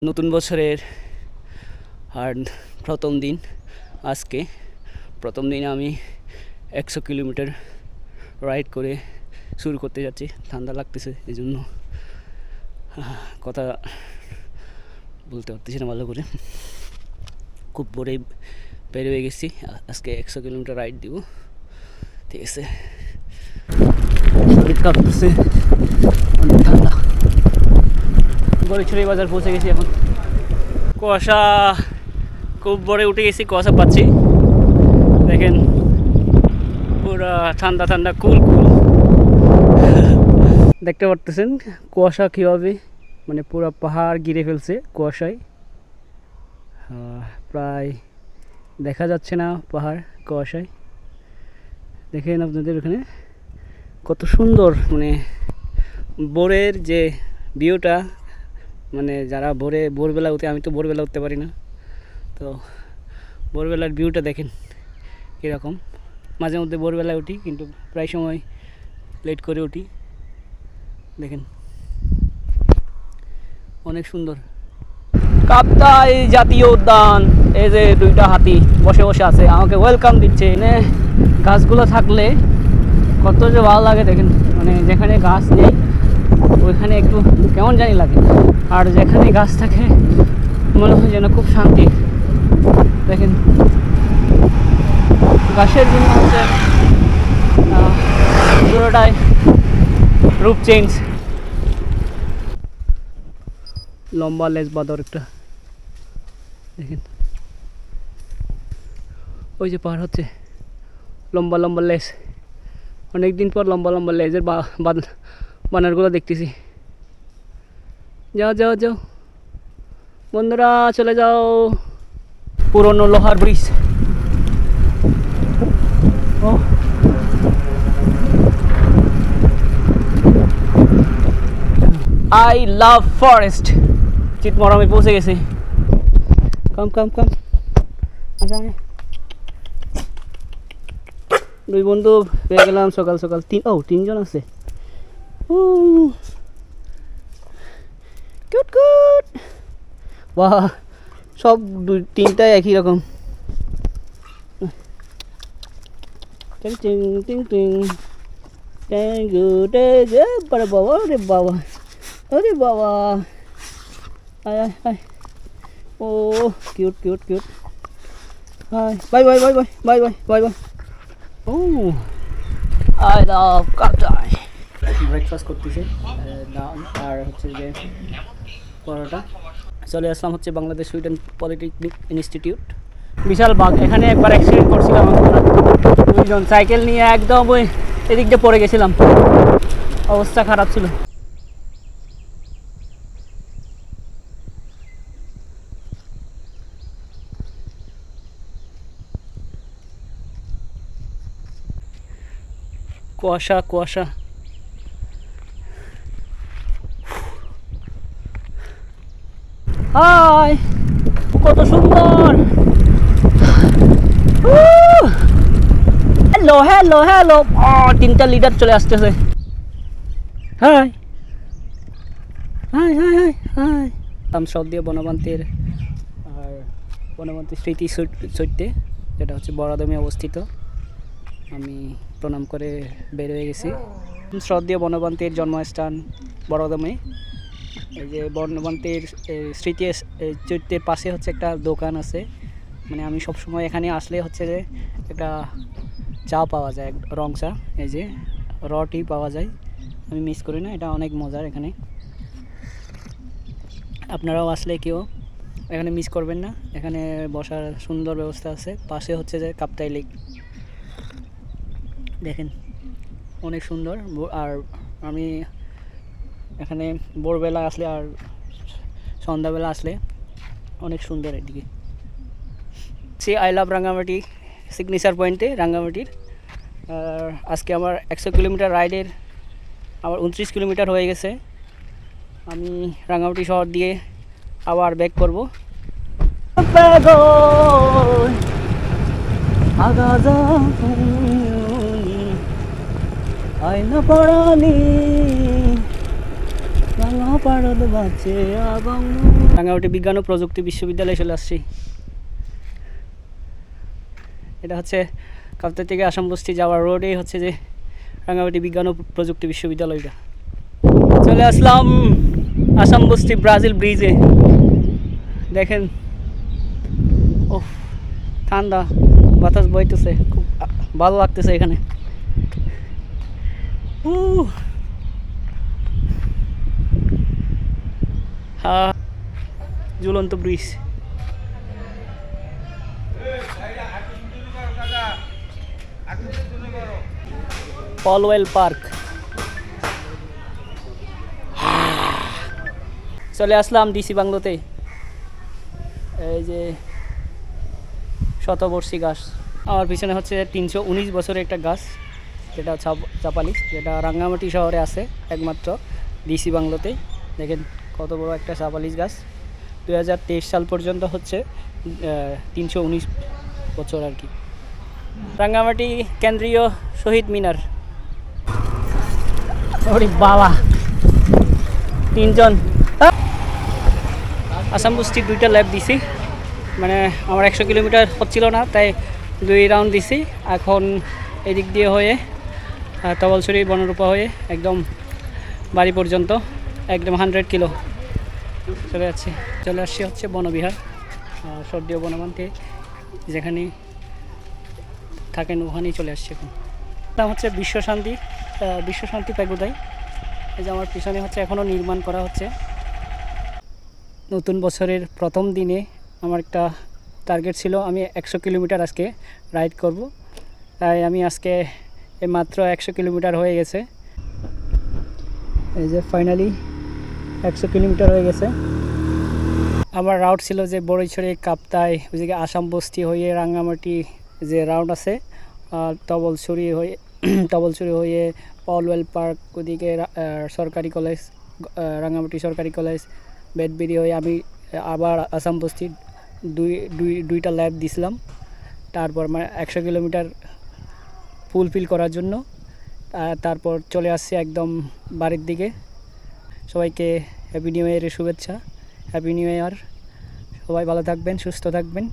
নতুন বছরের আর প্রথম দিন আজকে প্রথম দিন আমি 100 কিলোমিটার রাইড করে শুরু করতে যাচ্ছি। ঠান্ডা লাগতেছে এই জন্য কথা বলতে পারতেছি না ভালো করে। খুব ভোরে বের হয়ে গেছি, আজকে 100 কিলোমিটার রাইড দিব। ঠিক আছে, শরীর কাঁপতেছে, অনেক ঠান্ডা। বড়িছড়ি বাজার পৌঁছে গেছি। এখন কুয়াশা খুব ভোরে উঠে গেছি, কুয়াশা পাচ্ছি। দেখেন পুরা ঠান্ডা ঠান্ডা কুল কুল দেখতে পারতেছেন কুয়াশা কীভাবে মানে পুরো পাহাড় ঘিরে ফেলছে কুয়াশায়। প্রায় দেখা যাচ্ছে না পাহাড় কুয়াশায়। দেখেন আপনাদের ওখানে কত সুন্দর, মানে ভোরের যে ভিউটা, মানে যারা ভোরবেলা উঠে, আমি তো ভোরবেলা উঠতে পারি না, তো ভোরবেলার ভিউটা দেখেন কীরকম। মাঝে মধ্যে ভোরবেলায় উঠি, কিন্তু প্রায় সময় লেট করে উঠি। দেখেন অনেক সুন্দর। কাপ্তাই জাতীয় উদ্যান, এই যে দুইটা হাতি বসে বসে আছে, আমাকে ওয়েলকাম দিচ্ছে। এনে গাছগুলো থাকলে কত যে ভালো লাগে দেখেন, মানে যেখানে গাছ নেই ওইখানে একটু কেমন জানি লাগে, আর যেখানে গাছ থাকে মনে হয় যেন খুব শান্তি। দেখেন গাছের জন্য হচ্ছে পুরোটাই রূপ চেঞ্জ। লম্বা লেজ বাঁদর একটা, দেখেন ওই যে পাহাড় হচ্ছে লম্বা লম্বা লেজ। অনেকদিন পর লম্বা লম্বা লেজের বানরগুলো দেখতেছি। যাও যাও যাও বন্ধুরা, চলে যাও। পুরনো লোহার bridge. Oh I love forest. চিতমরামে পৌঁছে গেছি। কাম কাম কাম, আচ্ছা দুই বন্ধু পেয়ে গেলাম সকাল সকাল। তিনজন আছে। কিউট কিউট, বাহ, সব তিনটাই একই রকম। টিং টিং টিং টিং বাবা, ওরে বাবা, ওরে বাবা, আয় আয় আয়। Oh cute cute cute. Hi, bye bye bye bye bye bye bye bye. Oh I love Kaptai. Breakfast করতেছে নান আর হচ্ছে যে পরোটা। চলে আসলাম হচ্ছে বাংলাদেশ সুইডেন পলিটেকনিক ইনস্টিটিউট। বিশাল বাঘ, এখানে একবার অ্যাক্সিডেন্ট করছিলাম আমরা দুইজন, সাইকেল নিয়ে একদম ওই এদিক দিয়ে পড়ে গেছিলাম, অবস্থা খারাপ ছিল। কুয়াশা কুয়াশা। হাই, কত সুন্দর। হ্যালো হ্যালো হ্যালো, তিনটা লিডার চলে আসতেছে। High high high high high. সব দিয়ে বনবান্তির আর বনবান্তির স্মৃতি চৈত্যে, যেটা হচ্ছে বড়াদমে অবস্থিত। আমি প্রণাম করে বের হয়ে গেছি। শ্রদ্ধেয় বনবান্তির জন্মস্থান বড়াদমে। এই যে বনবান্তির স্মৃতি চৈত্যের পাশে হচ্ছে একটা দোকান আছে, মানে আমি সবসময় এখানে আসলে হচ্ছে যে একটা চা পাওয়া যায়, রং চা, এই যে র টি পাওয়া যায়, আমি মিস করি না, এটা অনেক মজার। এখানে আপনারাও আসলে কেউ এখানে মিস করবেন না, এখানে বসার সুন্দর ব্যবস্থা আছে। পাশে হচ্ছে যে কাপ্তাই লেক, দেখেন অনেক সুন্দর। আর আমি এখানে ভোরবেলা আসলে আর সন্ধ্যাবেলা আসলে অনেক সুন্দর এদিকে। Say I love Rangamati signature পয়েন্টে রাঙ্গামাটির। আজকে আমার 100 কিলোমিটার রাইডের আমার 29 কিলোমিটার হয়ে গেছে। আমি রাঙ্গামাটি শহর দিয়ে আবার ব্যাক করব। আয়না পড়ানি রাঙা পারদ বাঁচে এবং রাঙ্গামাটি বিজ্ঞান ও প্রযুক্তি বিশ্ববিদ্যালয়ে চলে আসছি। এটা হচ্ছে কাপ্তাই থেকে আসাম বস্তি যাওয়ার রোডেই হচ্ছে যে রাঙ্গামাটি বিজ্ঞান ও প্রযুক্তি বিশ্ববিদ্যালয়টা। চলে আসলাম আসাম বস্তি ব্রাজিল ব্রিজে। দেখেন ও ঠান্ডা বাতাস বইতেছে, খুব ভালো লাগতেছে এখানে। ঝুলন্ত ব্রিজ। পলওয়েল পার্ক। চলে আসলাম ডিসি বাংলোতে। এই যে শতবর্ষী গাছ, আমার পিছনে হচ্ছে 319 বছরের একটা গাছ, যেটা চাপালিশ, যেটা রাঙ্গামাটি শহরে আছে একমাত্র ডিসি বাংলোতে। দেখেন কত বড় একটা চাপালিশ গাছ। 2023 সাল পর্যন্ত হচ্ছে 319 বছর আর কি। রাঙ্গামাটি কেন্দ্রীয় শহীদ মিনার। ওরে বাবা, 3 জন। আসাম বস্তির 2টা ল্যাব দিছি, মানে আমার 100 কিলোমিটার হচ্ছিল না, তাই 2 রাউন্ড দিছি। এখন এদিক দিয়ে হয়ে তবলছড়ি বনরূপা হয়ে একদম বাড়ি পর্যন্ত একদম 100 কিলো চলে আসছি হচ্ছে বনবিহার, সর্দীয় বনবান্তে যেখানে থাকেন ওখানেই চলে আসছে। এখন নাম হচ্ছে বিশ্বশান্তি প্যাগোডায়। এই যে আমার পিছনে হচ্ছে এখনও নির্মাণ করা হচ্ছে। নতুন বছরের প্রথম দিনে আমার একটা টার্গেট ছিল, আমি 100 কিলোমিটার আজকে রাইড করব, তাই আমি আজকে মাত্র 100 কিলোমিটার হয়ে গেছে। এই যে ফাইনালি 100 কিলোমিটার হয়ে গেছে। আমার রাউট ছিল যে বড়ইছড়ি, কাপ্তাই, ওইদিকে আসাম বস্তি হয়ে রাঙ্গামাটি যে রাউন্ড আছে, তবলছড়ি হয়ে পলওয়েল পার্ক, ওদিকে সরকারি কলেজ, রাঙ্গামাটি সরকারি কলেজ, বেদবেরি হয়ে আমি আবার আসাম বস্তি দুইটা ল্যাব দিছিলাম। তারপর মানে 100 কিলোমিটার ফুলফিল করার জন্য তারপর চলে আসছি একদম বাড়ির দিকে। সবাইকে হ্যাপি নিউ ইয়ারের শুভেচ্ছা। Happy new year. সবাই ভালো থাকবেন, সুস্থ থাকবেন।